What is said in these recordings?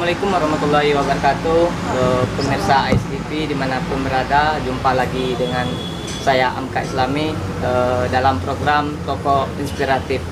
Assalamualaikum warahmatullahi wabarakatuh. Pemirsa ICTV dimanapun berada, jumpa lagi dengan saya Amka Islami dalam program Tokoh Inspiratif.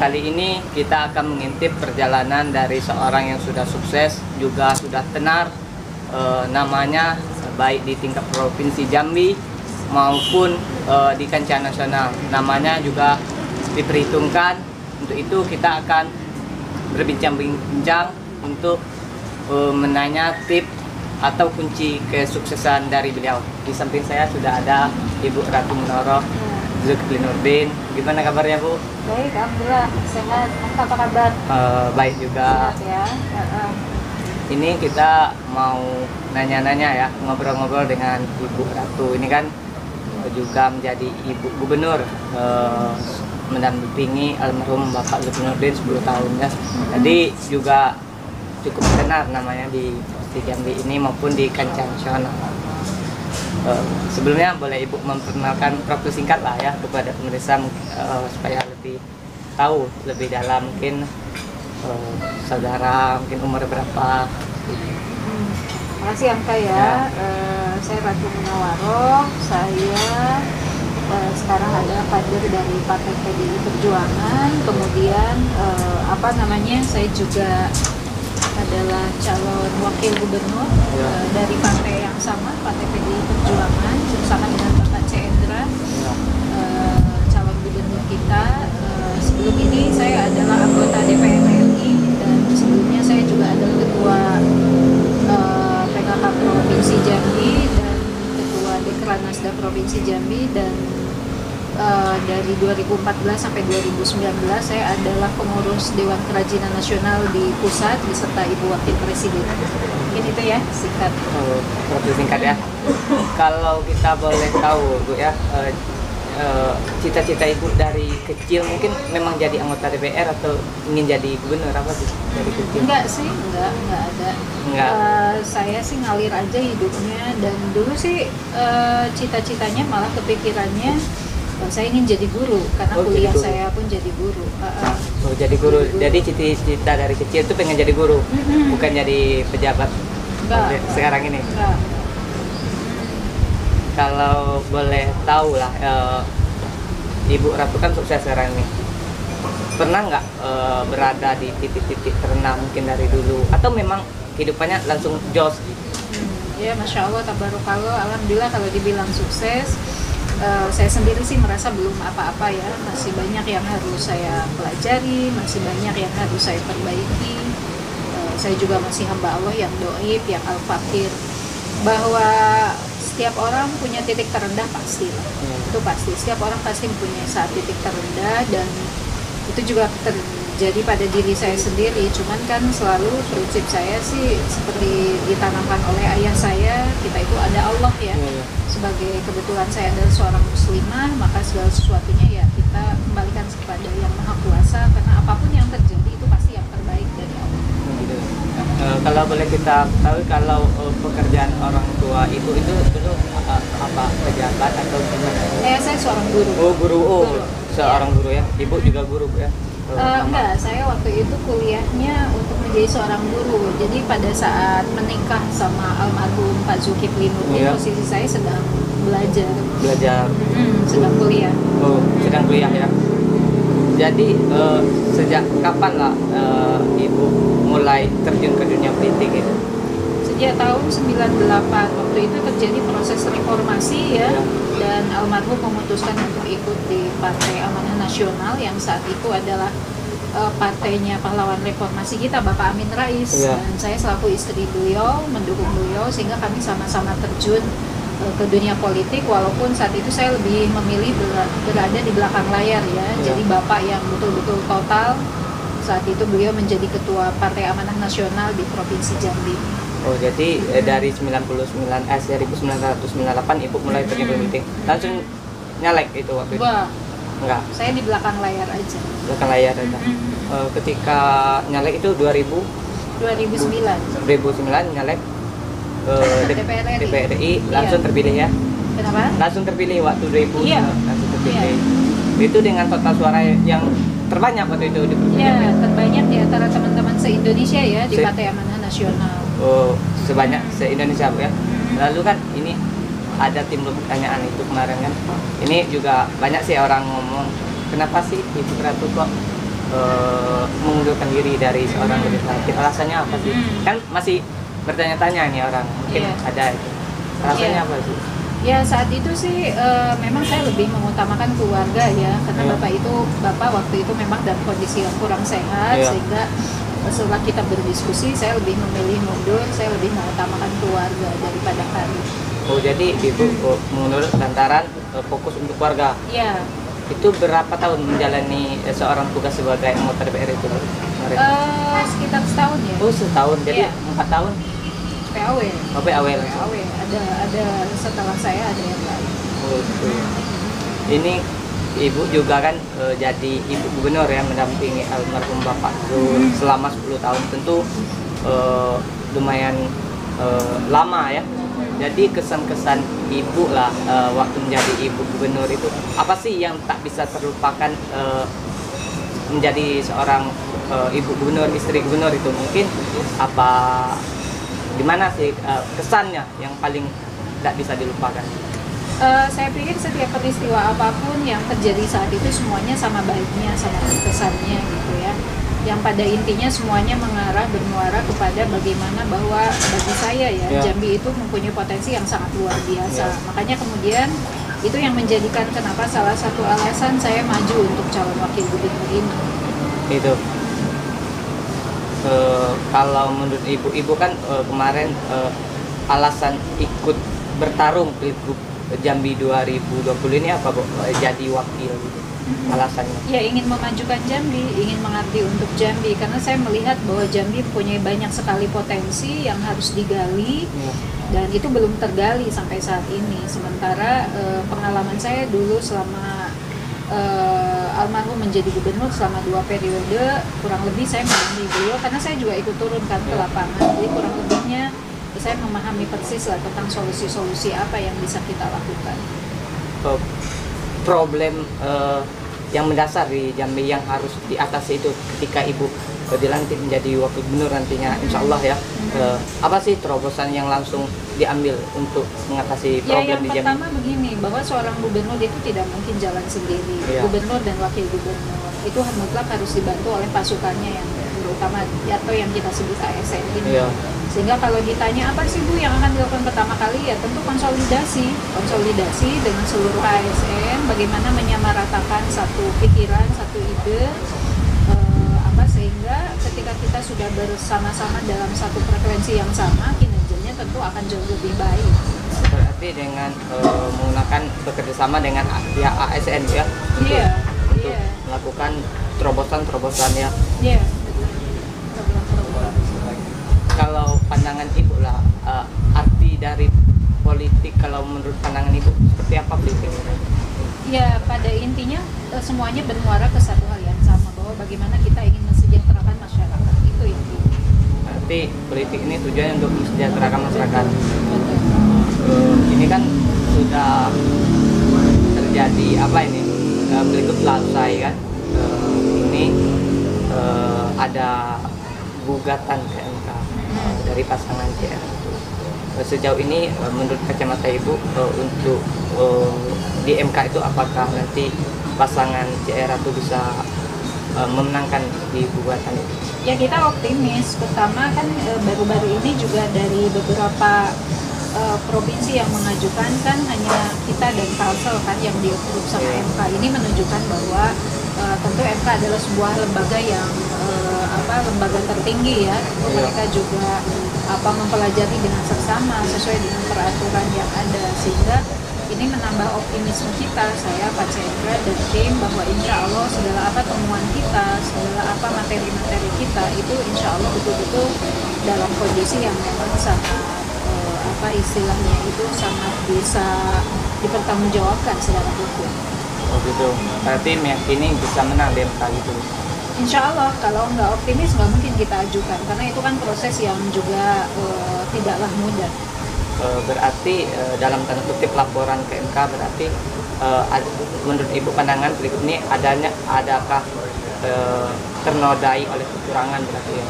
Kali ini kita akan mengintip perjalanan dari seorang yang sudah sukses, juga sudah tenar namanya, baik di tingkat provinsi Jambi maupun di kancah nasional. Namanya juga diperhitungkan. Untuk itu kita akan berbincang-bincang untuk menanya tips atau kunci kesuksesan dari beliau. Di samping saya sudah ada Ibu Ratu Munoroh Zulkifli Nurdin. Gimana kabarnya, Bu? Baik, alhamdulillah sehat. Apa kabar? Baik juga. Sehat ya. Ini kita mau nanya-nanya ya, ngobrol-ngobrol dengan Ibu Ratu. Ini kan juga menjadi Ibu Gubernur, mendampingi almarhum Bapak Zulkifli Nurdin 10 tahun ya. Jadi juga cukup tenar namanya di Jambi ini maupun di kancah nasional. Sebelumnya boleh Ibu memperkenalkan profil singkat lah ya kepada pemirsa supaya lebih tahu lebih dalam, mungkin saudara mungkin umur berapa. Makasih Amka ya. Saya Ratu Munoroh. Saya sekarang adalah kader dari Partai PDI Perjuangan. Kemudian saya juga adalah calon wakil gubernur dari partai yang sama, Partai PDI Perjuangan, bersama dengan Bapak Cendra, calon gubernur kita. Sebelum ini saya adalah anggota DPR RI, dan sebelumnya saya juga adalah ketua PKK Provinsi Jambi dan ketua Dekranasda Provinsi Jambi, dan dari 2014 sampai 2019 saya adalah pengurus Dewan Kerajinan Nasional di pusat beserta Ibu Wakil Presiden. Mungkin itu ya singkat. Profil singkat ya. Kalau kita boleh tahu, Bu ya, cita-cita Ibu dari kecil mungkin memang jadi anggota DPR atau ingin jadi gubernur, apa sih dari kecil? Enggak sih, enggak ada. Saya sih ngalir aja hidupnya, dan dulu sih cita-citanya malah kepikirannya saya ingin jadi guru, karena kuliah saya pun jadi guru. Jadi guru. Jadi cita-cita dari kecil itu pengen jadi guru, bukan jadi pejabat. Enggak. Sekarang ini. Enggak. Kalau boleh tahu lah, Ibu Ratu kan sukses sekarang ini. Pernah nggak berada di titik-titik terendah mungkin dari dulu, atau memang kehidupannya langsung jos? Ya, Masya Allah, tabarakallah, alhamdulillah. Kalau dibilang sukses, saya sendiri sih merasa belum apa-apa ya. Masih banyak yang harus saya pelajari, masih banyak yang harus saya perbaiki. Saya juga masih hamba Allah yang doib, yang al-fakir. Bahwa setiap orang punya titik terendah pasti lah. Itu pasti, setiap orang pasti punya saat titik terendah, dan itu juga terjadi pada diri saya sendiri. Cuman kan selalu prinsip saya sih seperti ditanamkan oleh ayah saya, kita itu ada Allah ya. Sebagai kebetulan saya adalah seorang muslimah, maka segala sesuatunya ya kita kembalikan kepada yang maha kuasa, karena apapun yang terjadi itu pasti yang terbaik dari Allah. Kalau boleh kita tahu, kalau pekerjaan orang tua itu dulu apa, pejabat atau gimana? Saya seorang guru. Oh, guru. Seorang guru ya. Ibu juga guru, Bu ya? Enggak, saya waktu itu kuliahnya untuk menjadi seorang guru. Jadi pada saat menikah sama almarhum Pak Zulkifli Nurdin, posisi saya sedang belajar. Sedang kuliah. Oh, sedang kuliah ya. Jadi sejak kapan lah Ibu mulai terjun ke dunia politik itu? Sejak tahun 98, waktu itu terjadi proses reformasi ya. Dan almarhum memutuskan untuk ikut di Partai Amanah Nasional, yang saat itu adalah partainya pahlawan reformasi kita, Bapak Amin Rais. Dan saya selaku istri beliau mendukung beliau, sehingga kami sama-sama terjun ke dunia politik, walaupun saat itu saya lebih memilih berada di belakang layar ya. Jadi Bapak yang betul-betul total, saat itu beliau menjadi ketua Partai Amanah Nasional di Provinsi Jambi. Oh, jadi dari 1998 Ibu mulai terjun politik. Langsung nyalek itu waktu itu? Enggak. Saya di belakang layar aja. Belakang layar aja. Ketika nyalek itu 2009 nyalek DPR RI, langsung terpilih ya? Kenapa? Langsung terpilih waktu 2000. Iya. Langsung terpilih. Itu dengan total suara yang terbanyak waktu itu di Ya, terbanyak di antara teman-teman se-Indonesia ya di Partai Amanah Nasional. Oh, sebanyak se-Indonesia Bu ya. Lalu kan ini ada timbul pertanyaan itu kemarin kan. Ini juga banyak sih orang ngomong, kenapa sih Ibu Ratu kok mengundurkan diri dari seorang legislatif? Alasannya apa sih? Kan masih bertanya-tanya nih orang, mungkin ada itu. Alasannya apa sih? Ya saat itu sih memang saya lebih mengutamakan keluarga ya, karena bapak waktu itu memang dalam kondisi yang kurang sehat, sehingga setelah kita berdiskusi saya lebih memilih mundur, saya lebih mengutamakan keluarga daripada karir. Oh jadi Ibu mundur lantaran fokus untuk keluarga? Iya. Itu berapa tahun menjalani seorang tugas sebagai anggota DPR itu? Sekitar setahun ya. Oh setahun, jadi 4 tahun? PAW. Oh PAW. PAW. Ada setelah saya ada yang lain. Oh, ini Ibu juga kan jadi Ibu Gubernur ya, mendampingi almarhum Bapak selama 10 tahun. Tentu lumayan lama ya. Jadi kesan-kesan Ibu lah waktu menjadi Ibu Gubernur itu apa sih yang tak bisa terlupakan menjadi seorang Ibu Gubernur, istri Gubernur itu? Mungkin apa, gimana sih kesannya yang paling tak bisa dilupakan? Saya pikir setiap peristiwa apapun yang terjadi saat itu semuanya sama baiknya, sama kesannya gitu ya. Yang pada intinya semuanya bermuara kepada bagaimana bahwa bagi saya Jambi itu mempunyai potensi yang sangat luar biasa. Makanya kemudian itu yang menjadikan kenapa salah satu alasan saya maju untuk calon wakil gubernur ini. Itu. Kalau menurut Ibu kan kemarin alasan ikut bertarung Pilgub Jambi 2020 ini apa Bu? Jadi wakil gitu. Alasannya? Ya ingin memajukan Jambi, ingin mengabdi untuk Jambi, karena saya melihat bahwa Jambi punya banyak sekali potensi yang harus digali dan itu belum tergali sampai saat ini. Sementara pengalaman saya dulu selama almarhum menjadi gubernur selama 2 periode, kurang lebih saya mendampingi beliau karena saya juga ikut turun kan ke lapangan, jadi kurang lebihnya saya memahami persis lah tentang solusi-solusi apa yang bisa kita lakukan. Problem yang mendasar di Jambi yang harus diatasi itu ketika Ibu dilantik menjadi wakil gubernur nantinya, insya Allah ya, apa sih terobosan yang langsung diambil untuk mengatasi problem di Jambi? Yang pertama begini, bahwa seorang gubernur itu tidak mungkin jalan sendiri. Gubernur dan wakil gubernur itu mutlak harus dibantu oleh pasukannya yang terutama atau yang kita sebut ASN ini. Sehingga kalau ditanya apa sih Bu yang akan dilakukan pertama kali, ya tentu konsolidasi dengan seluruh ASN, bagaimana menyamaratakan satu pikiran, satu ide, sehingga ketika kita sudah bersama-sama dalam satu frekuensi yang sama, kinerjanya tentu akan jauh lebih baik. Berarti dengan menggunakan bekerjasama dengan pihak ASN ya, untuk melakukan terobosan ya. Kalau pandangan Ibu lah, arti dari politik kalau menurut pandangan Ibu seperti apa politik? Ya pada intinya semuanya bermuara ke satu hal yang sama, bahwa bagaimana kita ingin mensejahterakan masyarakat, itu yang inti. Berarti politik ini tujuannya untuk mensejahterakan masyarakat. Ini kan sudah terjadi Pilgub selesai kan, ini ada gugatan ke MK dari pasangan CR. Sejauh ini menurut kacamata Ibu untuk di MK itu apakah nanti pasangan CR itu bisa memenangkan di gugatan itu? Ya kita optimis, pertama kan baru-baru ini juga dari beberapa provinsi yang mengajukan kan hanya kita dan Kalsel kan yang di-approve sama MK. Ini menunjukkan bahwa tentu MK adalah sebuah lembaga yang lembaga tertinggi ya. Mereka juga mempelajari dengan seksama sesuai dengan peraturan yang ada, sehingga ini menambah optimisme kita, saya Pak Cendra dan tim, bahwa insya Allah segala apa temuan kita, segala apa materi-materi kita itu insya Allah betul-betul dalam kondisi yang memang sangat istilahnya itu sangat bisa dipertanggungjawabkan secara hukum. Oh gitu, berarti meyakini bisa menang di MK gitu? Insya Allah, kalau nggak optimis nggak mungkin kita ajukan, karena itu kan proses yang juga tidaklah mudah. Berarti dalam tanda kutip laporan ke MK berarti menurut Ibu pandangan berikut ini adakah ternodai oleh kecurangan berarti ya.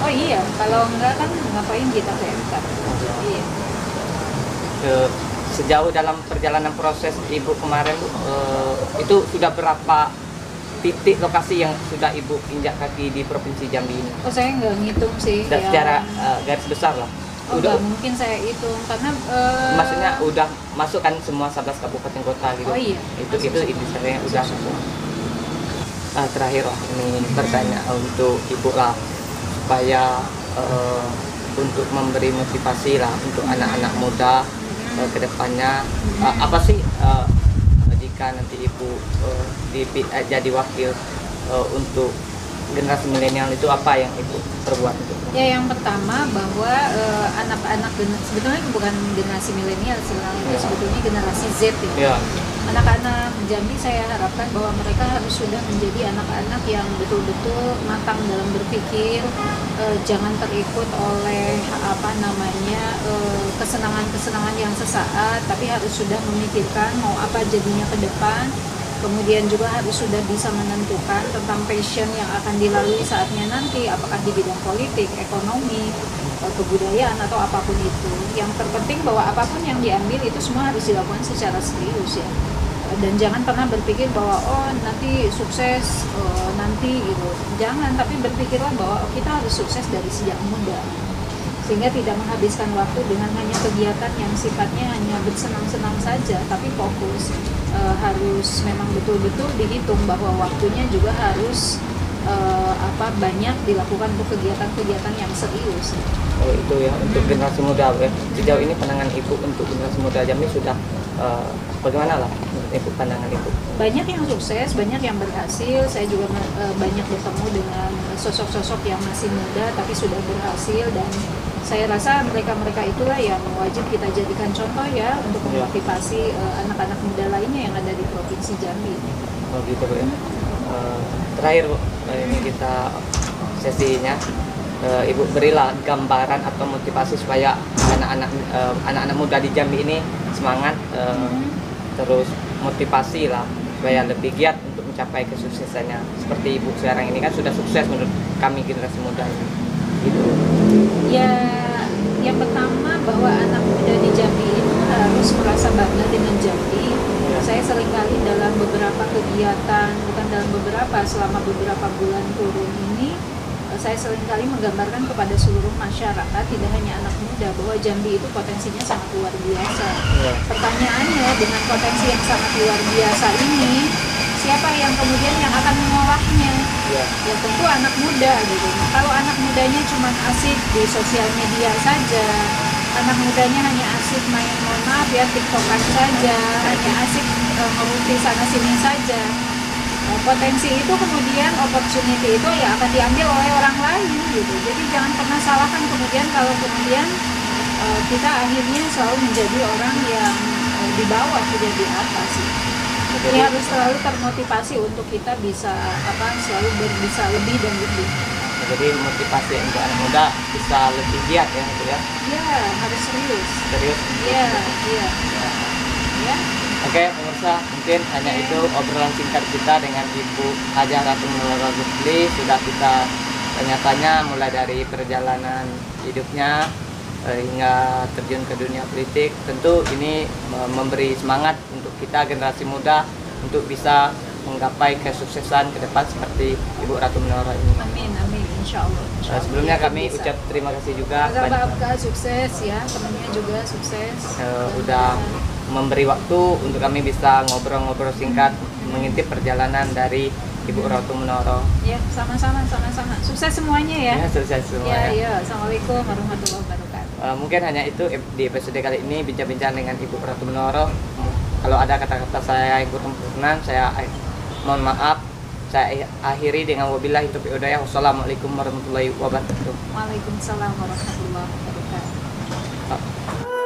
Oh iya, kalau enggak kan ngapain kita ke MK? Iya. Sejauh dalam perjalanan proses Ibu kemarin itu sudah berapa titik lokasi yang sudah Ibu injak kaki di Provinsi Jambi ini? Oh saya nggak ngitung sih. Secara garis besar lah. Oh udah mungkin saya hitung karena maksudnya udah masuk kan semua 11 kabupaten kota gitu. Oh iya. Itu saya udah semua. Terakhir lah ini pertanyaan untuk Ibu lah supaya untuk memberi motivasi lah untuk anak-anak muda ke depannya. Apa sih jika nanti Ibu jadi wakil untuk generasi milenial itu apa yang Ibu perbuat itu? Ya yang pertama bahwa anak-anak sebetulnya bukan generasi milenial sebenarnya itu sebetulnya generasi Z ya. Anak-anak Jambi saya harapkan bahwa mereka harus sudah menjadi anak-anak yang betul-betul matang dalam berpikir, jangan terikut oleh kesenangan-kesenangan yang sesaat, tapi harus sudah memikirkan mau apa jadinya ke depan. Kemudian juga harus sudah bisa menentukan tentang passion yang akan dilalui saatnya nanti, apakah di bidang politik, ekonomi, kebudayaan, atau apapun itu. Yang terpenting bahwa apapun yang diambil itu semua harus dilakukan secara serius ya. Dan jangan pernah berpikir bahwa oh nanti sukses, nanti gitu. Jangan, tapi berpikirlah bahwa kita harus sukses dari sejak muda. Sehingga tidak menghabiskan waktu dengan hanya kegiatan yang sifatnya hanya bersenang-senang saja, tapi fokus. Harus memang betul-betul dihitung bahwa waktunya juga harus banyak dilakukan untuk kegiatan-kegiatan yang serius. Oh itu ya untuk generasi muda ya. Sejauh ini pandangan Ibu untuk generasi muda Jambi sudah bagaimana lah Ibu pandangan Ibu? Banyak yang sukses, banyak yang berhasil. Saya juga banyak bertemu dengan sosok-sosok yang masih muda tapi sudah berhasil, dan saya rasa mereka-mereka itulah yang wajib kita jadikan contoh ya untuk memotivasi anak-anak muda lainnya yang ada di Provinsi Jambi. Oh gitu Bu ya. Terakhir Bu, ini kita sesinya. Ibu berilah gambaran atau motivasi supaya anak-anak muda di Jambi ini semangat, terus motivasi lah supaya lebih giat untuk mencapai kesuksesannya. Seperti Ibu sekarang ini kan sudah sukses menurut kami generasi muda ini. Gitu. Ya, yang pertama bahwa anak muda di Jambi itu harus merasa bangga dengan Jambi. Saya seringkali dalam beberapa kegiatan, selama beberapa bulan turun ini, saya seringkali menggambarkan kepada seluruh masyarakat, tidak hanya anak muda, bahwa Jambi itu potensinya sangat luar biasa. Pertanyaannya, dengan potensi yang sangat luar biasa ini, siapa yang kemudian yang akan mengolahnya? Ya tentu anak muda gitu. Kalau anak mudanya cuma asik di sosial media saja, anak mudanya hanya asik main, mohon maaf ya, tiktokan saja, hanya asik ngeruti sana sini saja, potensi itu kemudian, opportunity itu ya akan diambil oleh orang lain gitu. Jadi jangan pernah salahkan kemudian kalau kemudian kita akhirnya selalu menjadi orang yang di bawah, tidak di atas gitu. Jadi harus selalu termotivasi untuk kita bisa selalu bisa lebih dan lebih. Jadi motivasi untuk anak muda bisa lebih giat ya gitu ya. Iya, harus serius. Serius. Iya. Ya. Oke, pemirsa, mungkin hanya itu obrolan singkat kita dengan Ibu Hajah Ratu Munawwarah Ghufli. Sudah kita tanya-tanya mulai dari perjalanan hidupnya hingga terjun ke dunia politik. Tentu ini memberi semangat untuk kita generasi muda untuk bisa menggapai kesuksesan ke depan seperti Ibu Ratu Munawwarah ini. Amin, insya Allah. Sebelumnya kami ucap terima kasih juga kepada sukses ya, temannya juga sukses. Udah memberi waktu untuk kami bisa ngobrol-ngobrol singkat mengintip perjalanan dari Ibu Ratu Munawwarah. Ya, sama-sama. Sukses semuanya ya. Ya, sukses semuanya. Ya. Assalamualaikum warahmatullahi wabarakatuh. Mungkin hanya itu di episode kali ini, bincang-bincang dengan Ibu Ratu Munawwarah. Kalau ada kata-kata saya yang kurang berkenan, saya mohon maaf. Saya akhiri dengan wabillahi taufiq wal hidayah. Wassalamualaikum warahmatullahi wabarakatuh. Waalaikumsalam warahmatullahi wabarakatuh.